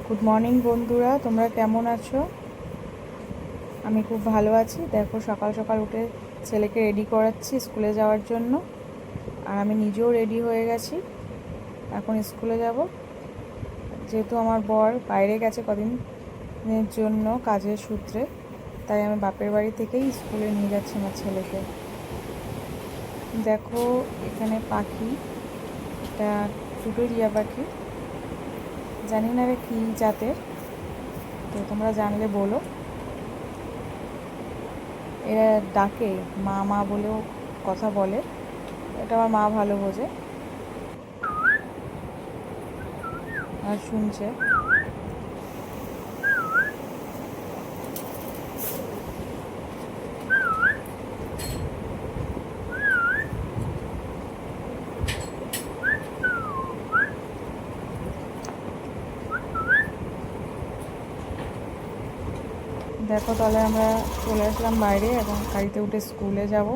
Good morning বন্ধুরা, তোমরা কেমন আছো? আমি খুব ভালো আছি। দেখো, সকাল সকাল উঠে ছেলেকে রেডি করাচ্ছি স্কুলে যাওয়ার জন্য। আর আমি নিজেও রেডি হয়ে গেছি, এখন স্কুলে যাব। যেহেতু আমার বর বাইরে গেছে কদিনের জন্য কাজের সূত্রে, তাই আমি বাপের বাড়ি থেকেই স্কুলে নিয়ে যাচ্ছি আমার ছেলেকে। দেখো, এখানে পাখি, এটা দুটো টিয়া পাখি, জানি না রে কী জাতের, তো তোমরা জানলে বলো। এরা ডাকে, মা মা বলেও কথা বলে, এটা আমার মা ভালো বোঝে আর শুনছে। দেখো, তাহলে আমরা চলে আসলাম বাইরে এবং গাড়িতে উঠে স্কুলে যাব।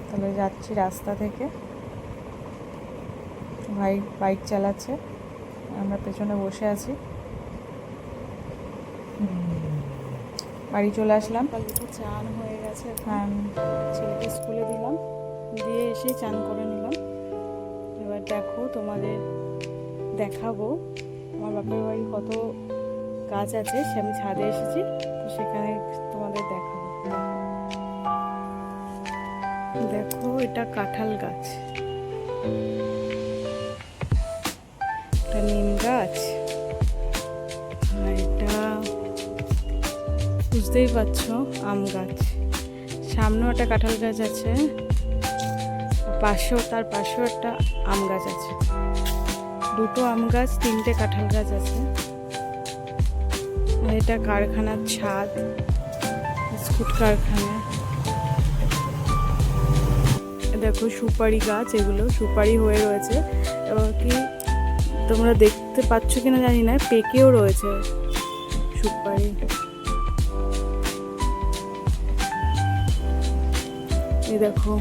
তাহলে যাচ্ছি রাস্তা থেকে, ভাই বাইক চালাচ্ছে, আমরা পেছনে বসে আছি। বাড়ি চলে আসলাম। কালকে চান হয়ে গেছে, হ্যাঁ, ছেলেকে স্কুলে দিলাম, দিয়ে এসে চান করে নিলাম। এবার দেখো, তোমাদের দেখাবো আমার বাপের বাড়ি কত গাছ আছে। আমি ছাদে এসেছি, তো সেখানে তোমাদের দেখাবো। দেখো, এটা কাঁঠাল গাছ, এটা নিম গাছ, আর এটা বুঝতেই পারছো আম গাছ। সামনেও একটা কাঁঠাল গাছ আছে, তার পাশেও একটা আম গাছ আছে। দুটো আম গাছ, তিনটে কাঁঠাল গাছ আছে। আর এটা কারখানার ছাদ, বিস্কুট কারখানা। দেখো, সুপারি গাছ, এগুলো সুপারি হয়ে রয়েছে। এবং কি তোমরা দেখতে পাচ্ছ কিনা জানি না, পেকেও রয়েছে সুপারি। এই দেখো,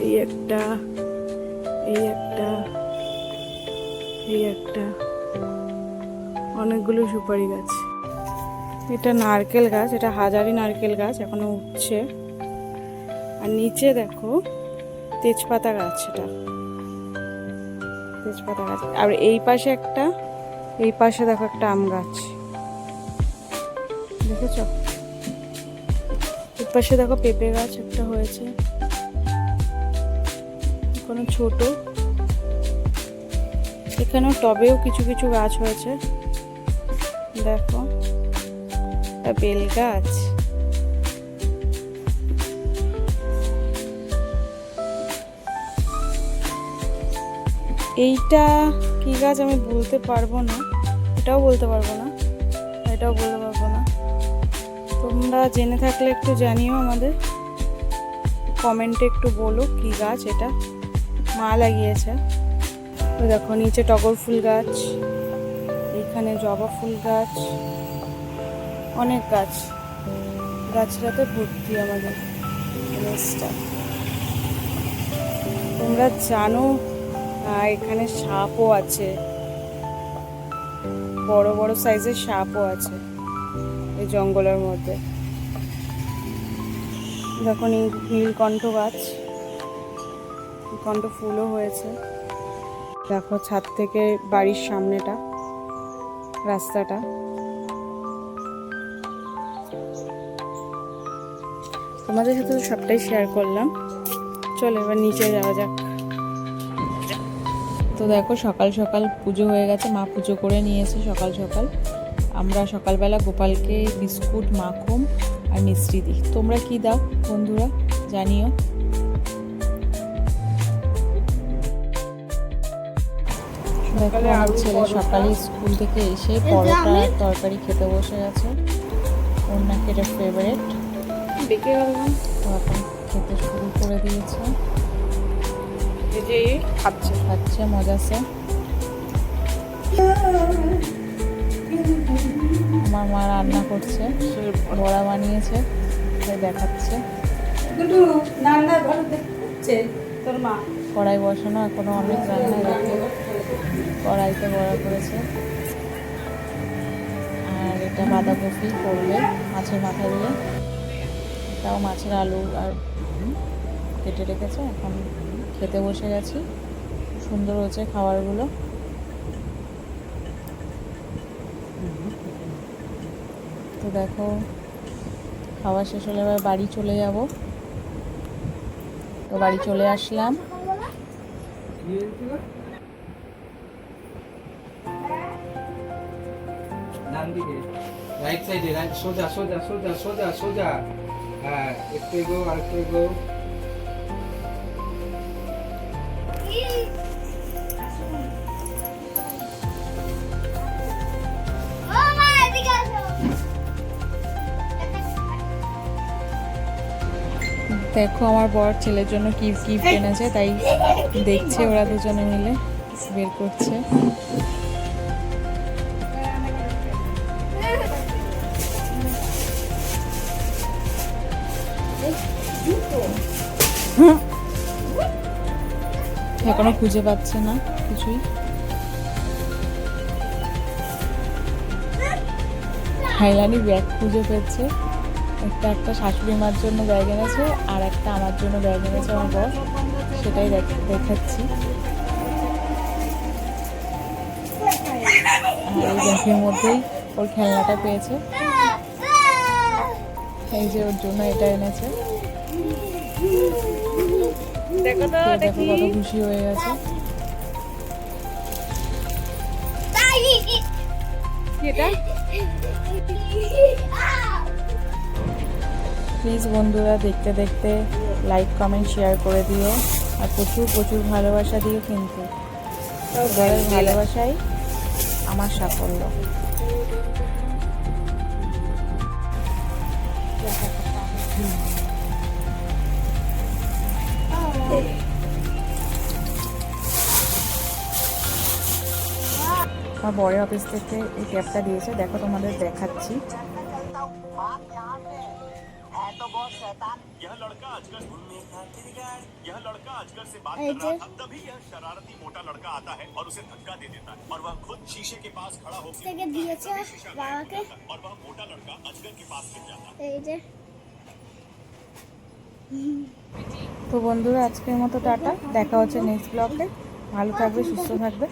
এই একটা, এই একটা, এই একটা, অনেকগুলো সুপারি গাছ। এটা নারকেল গাছ, এটা হাজারি নারকেল গাছ, এখনো উঠছে। আর নিচে দেখো তেজপাতা গাছ, এটা তেজপাতা গাছ। আর এই পাশে একটা, এই পাশে দেখো একটা আম গাছ, দেখেছ? এই পাশে দেখো পেঁপে গাছ একটা হয়েছে, কোনো ছোট। এখানেও টবেও কিছু কিছু গাছ হয়েছে, দেখো, বেল গাছ। এইটা কি গাছ আমি বলতে পারবো না, এটাও বলতে পারবো না, এটাও বলতে পারবো না। তোমরা জেনে থাকলে একটু জানিও, আমাদের কমেন্টে একটু বলো কি গাছ এটা। মা লাগিয়েছে। তো দেখো, নিচে টগর ফুল গাছ, এইখানে জবা ফুল গাছ, অনেক গাছ, গাছটাতে ভর্তি আমাদের জিনিসটা। তোমরা জানো এখানে সাপও আছে, বড় বড় সাইজের সাপও আছে এই জঙ্গলের মধ্যে। দেখো, নীলকণ্ঠ গাছ, নীলকণ্ঠ ফুলও হয়েছে। দেখো, ছাদ থেকে বাড়ির সামনেটা, রাস্তাটা। তোমাদের সাথে তো সবটাই শেয়ার করলাম। চলো এবার নিচে যাওয়া যাক। তো দেখো, সকাল সকাল পুজো হয়ে গেছে, মা পুজো করে নিয়েছে সকাল সকাল। আমরা সকালবেলা গোপালকে বিস্কুট, মাখন আর মিষ্টি দিই। তোমরা কি দাও বন্ধুরা, জানিও। দেখো, আমার ছেলে সকালে স্কুল থেকে এসে পরোটা আর তরকারি খেতে বসে গেছে, ওর নাকি এটা ফেভারিট। তো এখন খেতে শুরু করে দিয়েছে, খাচ্ছে মজাছে। আমার মা রান্না করছে, বড়া বানিয়েছে, দেখাচ্ছে। কড়াই বসানো, এখনো অনেক রান্না বাকি। কড়াইতে বড়া করেছে। বাঁধাকপি করবে মাছের মাথা দিয়ে, তাও মাছের আলু আর কেটে রেখেছে। এখন খেতে বসে গেছি, সুন্দর হয়েছে খাবারগুলো। তো দেখো খাওয়া শেষ হলে এবার বাড়ি চলে যাব। তো বাড়ি চলে আসলাম। রাইট সাইডে, রাইট, সোজা সোজা সোজা সোজা সোজা। হ্যাঁ, একটু এগো, আর একটু এগো। দেখো আমার বর ছেলের জন্য কি গিফট এনেছে, তাই দেখছে ওরা দুজনে মিলে বের করছে। এখনো খুঁজে পাচ্ছে না কিছুই। হাইলানি ব্যাগ খুঁজে পেয়েছে। একটা শাশুড়ি মার জন্য ব্যাগ এনেছে, আর একটা আমার জন্য ব্যাগ এনেছে আমার বর, সেটাই দেখাচ্ছি। আর এই ব্যাগের মধ্যেই ওর খেলনাটা পেয়েছে, এই যে ওর জন্য এটা এনেছে। দেখো কত খুশি হয়ে গেছে। প্লিজ বন্ধুরা দেখতে দেখতে লাইক কমেন্ট শেয়ার করে দিও, আর প্রচুর প্রচুর ভালোবাসা দিও কিন্তু। যাদের ভালোবাসাই আমার সাফল্য। আমার বড় অফিস থেকে এই ট্যাপটা দিয়েছে, দেখো তোমাদের দেখাচ্ছি। यह लड़का अजगर यह लड़का अजगर से बात कर रहा था, तभी यह शरारती मोटा लड़का आता है और उसे धक्का दे देता है, और वह खुद शीशे के पास खड़ा होकर और वह मोटा लड़का अजगर के पास गिर जाता है। তো বন্ধুরা আজকের মতো টাটা, দেখা হচ্ছে নেক্সট ব্লগে। ভালো থাকবে, সুস্থ থাকবে।